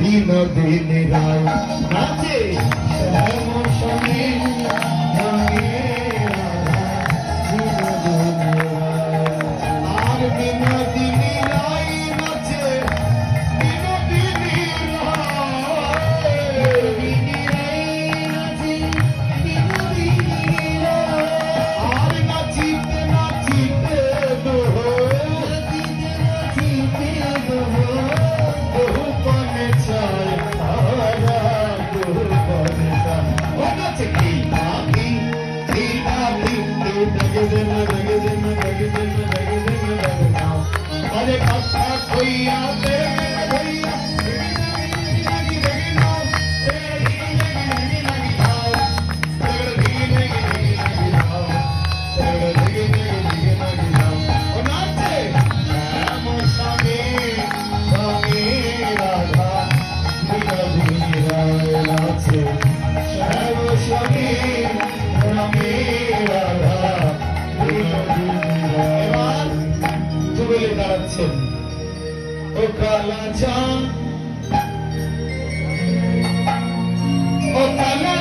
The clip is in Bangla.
বিনোদিনী রায় নাচে শ্যাম সঙ্গে রঙে রাধা বিনোদিনী রায়। আর বিনোদিনী রায় নাচে বিনোদিনী রায়, বিনোদিনী রায় নাচে বিনোদিনী রায়। আর নাচিতে নাচিতে দোহো, নাচিতে নাচিতে দোহো, বহু পানে চায় তারা, বহু পানে চায়। ও নাচে কি নাকি কি নাকি ডগে দেন ডগে দেন ডগে দেন ডগে দেন ডগে নাও। আরে কথা কইয়া দে কইয়া লাগি লাগি নাও, লাগি লাগি লাগি নাও, লাগি লাগি লাগি নাও, লাগি লাগি লাগি নাও। ও নাচে শ্যাম সঙ্গে সঙ্গে রাধা বিনোদিনী রায় নাচে শ্যাম সঙ্গে রঙে রাধা বিনোদিনী রায়। এবার যুগলে দাঁড়াচ্ছেন ও কালা চাঁদ, ও কালা